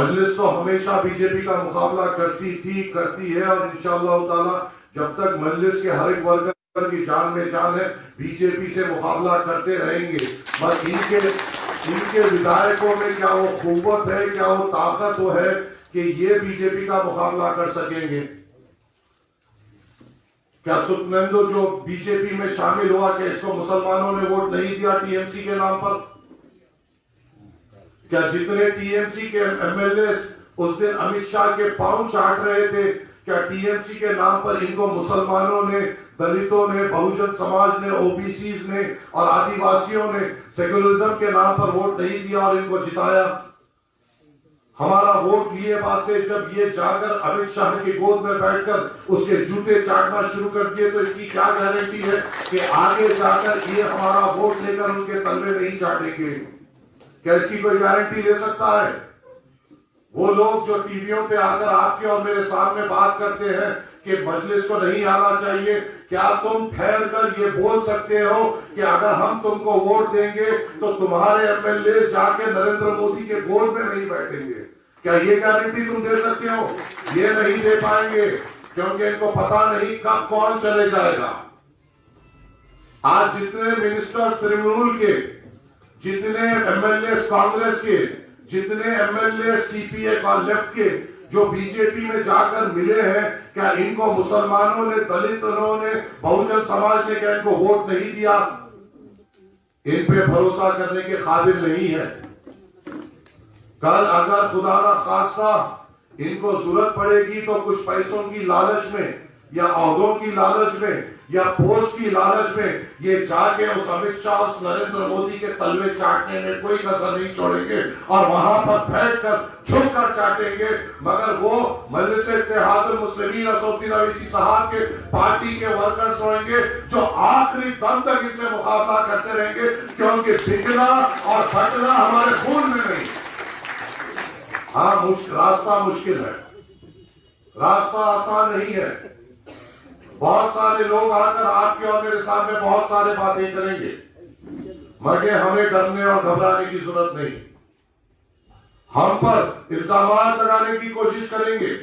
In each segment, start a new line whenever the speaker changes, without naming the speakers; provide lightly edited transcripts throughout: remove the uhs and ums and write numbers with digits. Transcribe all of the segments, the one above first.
मजलिस तो हमेशा बीजेपी का मुकाबला करती थी, करती है, और इंशाअल्लाह ताला जब तक मजलिस के हर एक वर्कर की जान में जान है, बीजेपी से मुकाबला करते रहेंगे। बस इनके विधायकों में क्या वो कुव्वत है, क्या वो ताकत वो है कि ये बीजेपी का मुकाबला कर सकेंगे? क्या सुखनंदो जो बीजेपी में शामिल हुआ, कि इसको मुसलमानों ने वोट नहीं दिया टीएमसी के नाम पर? क्या जितने टीएमसी के एमएलए उस दिन अमित शाह के पांव चाट रहे थे, क्या टीएमसी के नाम पर इनको मुसलमानों ने, दलितों ने, बहुजन समाज ने, ओबीसी ने और आदिवासियों ने सेक्युलरिज्म के नाम पर वोट नहीं दिया और इनको जिताया? हमारा वोट लिए बाद से जब ये जाकर अमित शाह की गोद में बैठकर उसके जूते चाटना शुरू कर दिए, तो इसकी क्या गारंटी है कि आगे जाकर ये हमारा वोट लेकर उनके तलवे नहीं चाटेंगे? क्या इसकी कोई गारंटी ले सकता है? वो लोग जो टीवियों पे आकर आपके और मेरे सामने बात करते हैं कि मजलिस को नहीं आना चाहिए, क्या तुम ठहर कर ये बोल सकते हो कि अगर हम तुमको वोट देंगे तो तुम्हारे एमएलए जाके नरेंद्र मोदी के गोद में नहीं बैठेंगे? क्या ये गारंटी तुम दे सकते हो? ये नहीं दे पाएंगे, क्योंकि इनको पता नहीं कब कौन चले जाएगा। आज जितने मिनिस्टर्स तृणमूल के, जितने एमएलए कांग्रेस के, जितने एमएलए सीपीए का लेफ्ट के जो बीजेपी में जाकर मिले हैं, क्या इनको मुसलमानों ने, दलितों ने, बहुजन समाज ने क्या इनको वोट नहीं दिया? इन पे भरोसा करने के काबिल नहीं है। कल अगर खुदा ना खास्ता इनको जरूरत पड़ेगी तो कुछ पैसों की लालच में या ओहदों की लालच में या पोस्ट की लालच में ये जाके उस अमित शाह, उस नरेंद्र मोदी के तलवे चाटने में कोई कसर नहीं छोड़ेंगे और वहां पर बैठकर झुककर चाटेंगे। मगर वो मजलिस इत्तेहादुल मुस्लिमीन असदुद्दीन अवैसी साहब के पार्टी के वर्कर्स होंगे जो आखिरी दम तक इससे मुकाबला करते रहेंगे, क्योंकि बिकना और फटना हमारे खून में नहीं। हाँ, रास्ता मुश्किल है, रास्ता आसान नहीं है। बहुत सारे लोग आकर आपके और मेरे सामने बहुत सारे बातें करेंगे, मगर हमें डरने और घबराने की जरूरत नहीं। हम पर इल्जाम लगाने की कोशिश करेंगे,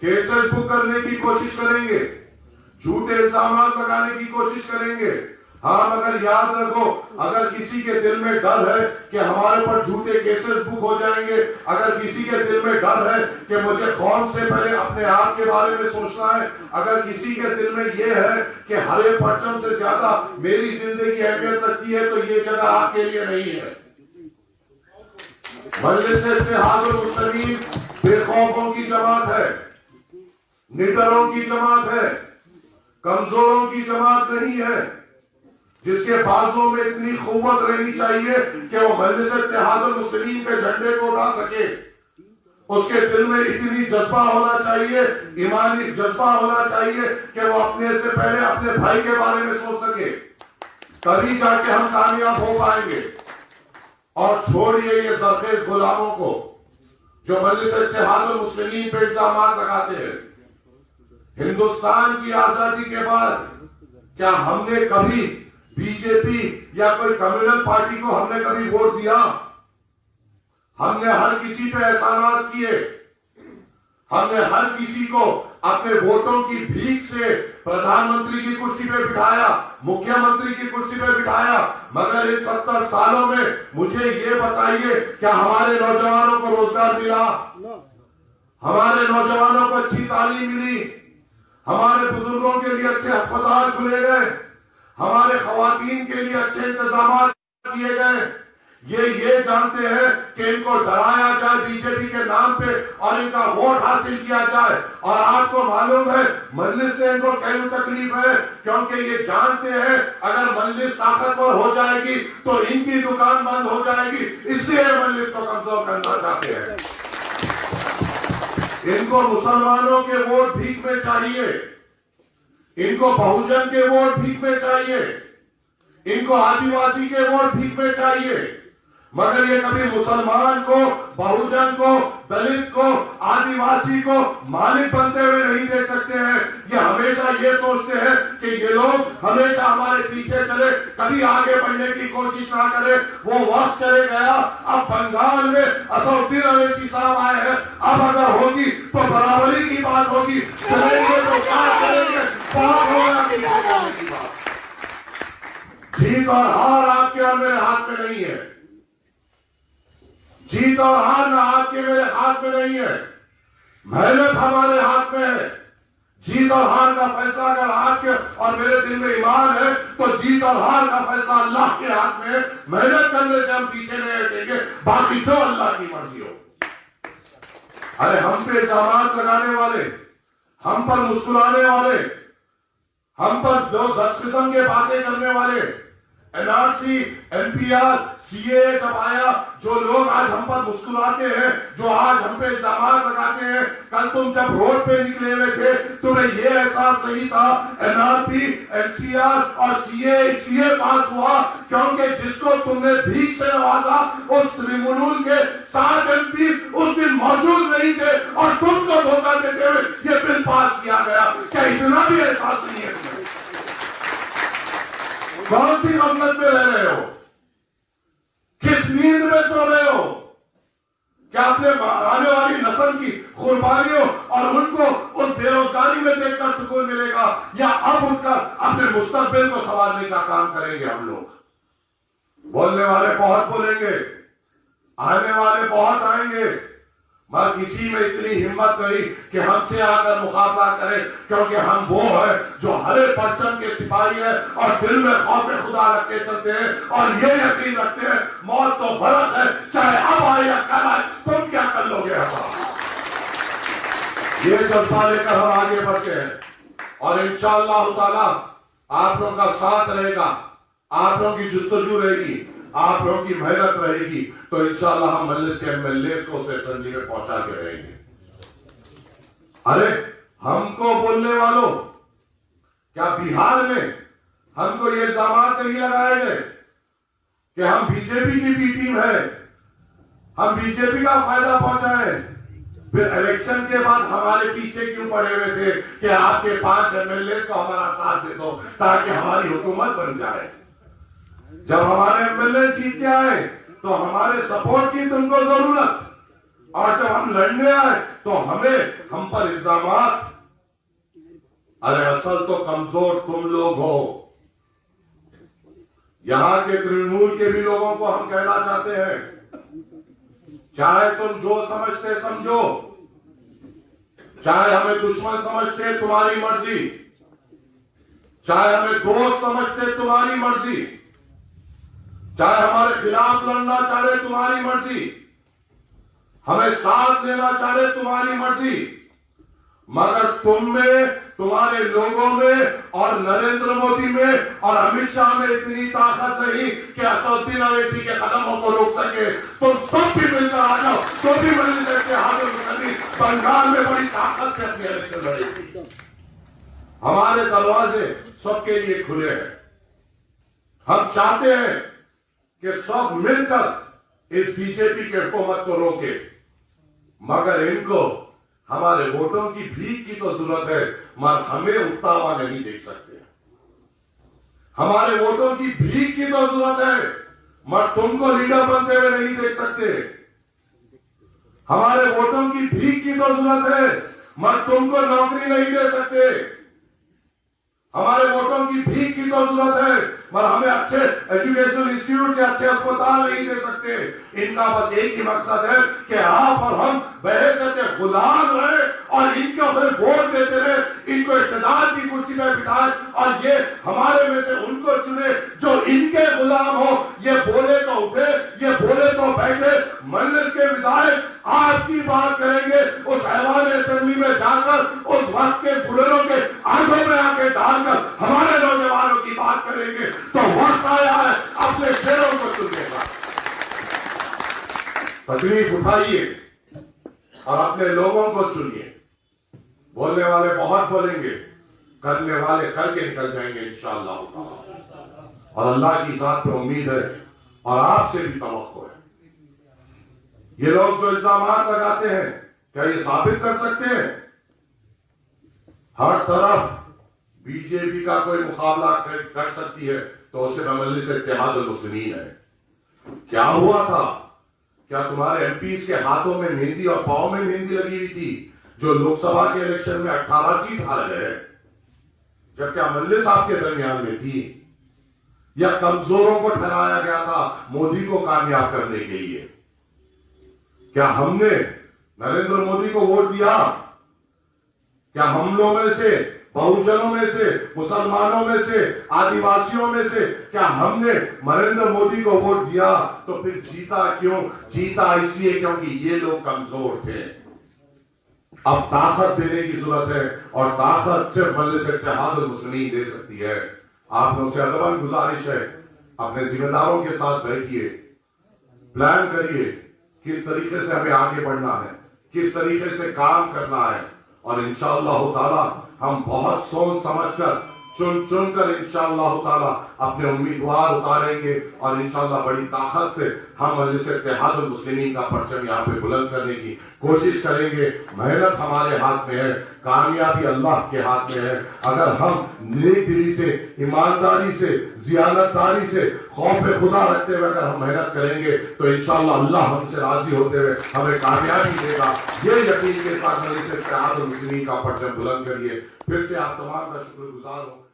केसेस बुक करने की कोशिश करेंगे, झूठे इल्जाम लगाने की कोशिश करेंगे। हाँ, मगर याद रखो, अगर किसी के दिल में डर है कि हमारे पर झूठे केसेस बुक हो जाएंगे, अगर किसी के दिल में डर है कि मुझे कौन से पहले अपने आप के बारे में सोचना है, अगर किसी के दिल में यह है कि हरे परचम से ज्यादा मेरी जिंदगी अहमियत रखती है, तो ये जगह आपके लिए नहीं है। मजलिस इत्तेहादुल मुस्लिमीन बेखौफों की जमात है, निडरों की जमात है, कमजोरों की जमात नहीं है, जिसके बाजों में इतनी कुव्वत रहनी चाहिए कि वो मजलिस इत्तेहादुल मुस्लिमीन के झंडे को उठा सके। उसके दिल में इतनी जज्बा होना चाहिए, ईमानी जज्बा होना चाहिए कि वो अपने से पहले अपने भाई के बारे में सोच सके, तभी जाके हम कामयाब हो पाएंगे। और छोड़िए ये सरखेज गुलामों को जो मजलिस इत्तेहादुल मुस्लिमीन पे इल्जाम लगाते हैं। हिंदुस्तान की आजादी के बाद क्या हमने कभी बीजेपी या कोई कम्युनल पार्टी को हमने कभी वोट दिया? हमने हर किसी पे एहसानात किए, हमने हर किसी को अपने वोटों की भीख से प्रधानमंत्री की कुर्सी पे बिठाया, मुख्यमंत्री की कुर्सी पे बिठाया। मगर इन 70 सालों में मुझे ये बताइए, क्या हमारे नौजवानों को रोजगार मिला? हमारे नौजवानों को अच्छी तालीम मिली? हमारे बुजुर्गों के लिए अच्छे अस्पताल खुले गए? हमारे खवातीन के लिए अच्छे इंतजाम किए गए? ये जानते हैं कि इनको डराया जाए बीजेपी के नाम पे और इनका वोट हासिल किया जाए। और आपको मालूम है मजलिस से इनको क्या तकलीफ है, क्योंकि ये जानते हैं अगर मजलिस ताकतवर हो जाएगी तो इनकी दुकान बंद हो जाएगी, इसलिए मजलिस को कमजोर करना चाहते हैं। इनको मुसलमानों के वोट भीख में चाहिए, इनको बहुजन के वोट भीख में चाहिए, इनको आदिवासी के वोट भीख में चाहिए। मगर ये कभी मुसलमान को, बहुजन को, दलित को, आदिवासी को मालिक बनते हुए नहीं देख सकते हैं। ये हमेशा ये सोचते हैं कि ये लोग हमेशा हमारे पीछे चले, कभी आगे बढ़ने की कोशिश ना करे। वो वक्त चले गया। अब बंगाल में असदुद्दीन अवैसी साहब आए हैं। अब अगर होगी तो बराबरी की बात होगी, चलेंगे तो साथ करेंगे, बात होगा की बात। जीत और हार आपके और मेरे हाथ में नहीं है। जीत और हार ना आपके मेरे हाथ में नहीं है, मेहनत हमारे हाथ में है। जीत और हार का फैसला अगर आपके और मेरे दिल में ईमान है तो जीत और हार का फैसला अल्लाह के हाथ में है। मेहनत करने से हम पीछे नहीं हटेंगे, बाकी जो अल्लाह की मर्जी हो। अरे हम पे इल्जामात लगाने वाले, हम पर मुस्कुराने वाले, हम पर दो 10 किस्म के बातें करने वाले, एनआरसी, एनपीआर, सीए जब आया, जो लोग आज हम पर मुस्कुराते हैं, जो आज हम पे इल्जामात लगाते हैं, कल तुम जब रोड पे निकले हुए थे तुम्हें ये एहसास नहीं था एनआरपी, एनसीआर और सीए इसलिए पास हुआ क्योंकि जिसको तुमने भीख से नवाजा उस ट्रिब्यूनल के 7 एमपी उस दिन मौजूद नहीं थे और तुमको धोखा देते हुए ये बिल पास किया गया। क्या इतना भी एहसास नहीं है? कौन सी गफलत में रह रहे हो? किस नींद में सो रहे हो? क्या अपने आने वाली नस्ल की कुर्बानियों और उनको उस बेरोजगारी में देखकर सुकून मिलेगा, या अब उठकर अपने मुस्तकबिल को संवारने का काम करेंगे हम लोग? बोलने वाले बहुत बोलेंगे, आने वाले बहुत आएंगे, मगर किसी में इतनी हिम्मत नहीं कि हमसे आकर मुकाबला करें, क्योंकि हम वो है जो हरे परचम के सिपाही है और दिल में खौफ खुदा रख के चलते हैं और ये यकीन रखते हैं मौत तो फर्क है, चाहे अब आए या कल आए, तुम क्या कर लोगे हमारा। ये जज्बा लेकर हम आगे बढ़ते हैं और इंशाअल्लाह ताला आप लोगों का साथ रहेगा, आप लोगों की जुस्तजू रहेगी, आप लोगों की मेहनत रहेगी, तो इंशाअल्लाह हम मजलिस के एमएलए को उस असेंबली में पहुंचा के रहेंगे। अरे हमको बोलने वालों, क्या बिहार में हमको ये इल्जामात नहीं लगाए गए कि हम बीजेपी की बी टीम है, हम बीजेपी का फायदा पहुंचाए? फिर इलेक्शन के बाद हमारे पीछे क्यों पड़े हुए थे कि आपके 5 एमएलए को हमारा साथ दे दो ताकि हमारी हुकूमत बन जाए? जब हमारे एमएलए जीत के आए तो हमारे सपोर्ट की तुमको जरूरत, और जब हम लड़ने आए तो हम पर इल्जामात। अरे असल तो कमजोर तुम लोग हो। यहां के तृणमूल के भी लोगों को हम कहना चाहते हैं, चाहे तुम जो समझते समझो, चाहे हमें दुश्मन समझते तुम्हारी मर्जी, चाहे हमें दोस्त समझते तुम्हारी मर्जी, चाहे हमारे खिलाफ लड़ना चाहे तुम्हारी मर्जी, हमें साथ लेना चाहे तुम्हारी मर्जी, मगर तुम में, तुम्हारे लोगों में और नरेंद्र मोदी में और अमित शाह में इतनी ताकत नहीं कि असदुद्दीन अवैसी के कदमों को रोक सके। तुम सब भी मिलकर आ जाओ, तो भी मिल सकते हाजिर करनी बंगाल में बड़ी ताकत से अपनी इलेक्शन लड़ेगी। हमारे दरवाजे सबके लिए खुले हैं। हम चाहते हैं कि सब मिलकर इस बीजेपी के हुकूमत को रोके, मगर इनको हमारे वोटों की भीख की तो जरूरत है, मगर हमें उठता हुआ नहीं देख सकते। हमारे वोटों की भीख की तो जरूरत है, मगर तुमको लीडर बनते हुए नहीं देख सकते। हमारे वोटों की भीख की तो जरूरत है, मगर तुमको नौकरी नहीं दे सकते। हमारे वोटों की भीख की तो जरूरत है, मगर हमें अच्छे एजुकेशनल इंस्टीट्यूट से अच्छे अस्पताल नहीं दे सकते। इनका बस एक ही मकसद है कि आप और हम बहैसियत गुलाम रहे और इनको फिर वोट देते रहे, इनको इख्तियार की कुर्सी पर बिठाए और ये हमारे में से उनको चुने जो इनके गुलाम हो। ये बोले तो उठे, ये बोले तो बैठे। मजलिस के विधायक आपकी बात करेंगे, उस ऐवान असेंबली में जाकर उस वक्त के बुजुर्गों के आंखों में आके डालकर हमारे नौजवानों की बात करेंगे। तो वक्त आया है अपने शेरों को चुनने का। तकलीफ उठाइए और अपने लोगों को चुनिए। बोलने वाले बहुत बोलेंगे, करने वाले करके निकल जाएंगे इंशाअल्लाह। और अल्लाह की जात पे उम्मीद है और आपसे भी तवक्को है ये लोग जो इल्जाम लगाते हैं, क्या ये साबित कर सकते हैं? हर तरफ बीजेपी का कोई मुकाबला कर सकती है तो उसे मजलिस इत्तेहादुल मुस्लिमीन है। क्या हुआ था? क्या तुम्हारे एमपीज के हाथों में मेहंदी और पांव में मेहंदी लगी हुई थी जो लोकसभा के इलेक्शन में 18 सीट हार गए? जब क्या मजलिस आपके दरमियान में थी? या कमजोरों को ठहराया गया था मोदी को कामयाब करने के लिए? क्या हमने नरेंद्र मोदी को वोट दिया? क्या हम लोगों में से, बहुजनों में से, मुसलमानों में से, आदिवासियों में से क्या हमने नरेंद्र मोदी को वोट दिया? तो फिर जीता क्यों? जीता इसलिए क्योंकि ये लोग कमजोर थे। अब ताकत देने की जरूरत है और ताकत सिर्फ मजलिस इत्तेहादुल मुस्लिमीन दे सकती है। आप लोगों से अदबन गुजारिश है, अपने जिम्मेदारों के साथ बैठिए, प्लान करिए किस तरीके से हमें आगे बढ़ना है, किस तरीके से काम करना है, और इंशाअल्लाह ताला हम बहुत सोच समझकर चुन कर इंशाअल्लाह ताला अपने उम्मीदवार उतारेंगे और इंशाअल्लाह बड़ी ताकत से हम मजलिस इत्तेहादुल मुस्लिमीन का परचम यहाँ पे बुलंद करने की कोशिश करेंगे। मेहनत हमारे हाथ में है, कामयाबी अल्लाह के हाथ में है। अगर हम नेक दिली से, ईमानदारी से, जियानतदारी से, खौफ खुदा रखते हुए अगर हम मेहनत करेंगे तो इंशाअल्लाह अल्लाह हमसे राजी होते हुए हमें कामयाबी देगा। ये यकीन के साथ मजलिस इत्तेहादुल मुस्लिमीन का परचम बुलंद करिए। फिर से आप तमाम का शुक्रगुजार हूँ।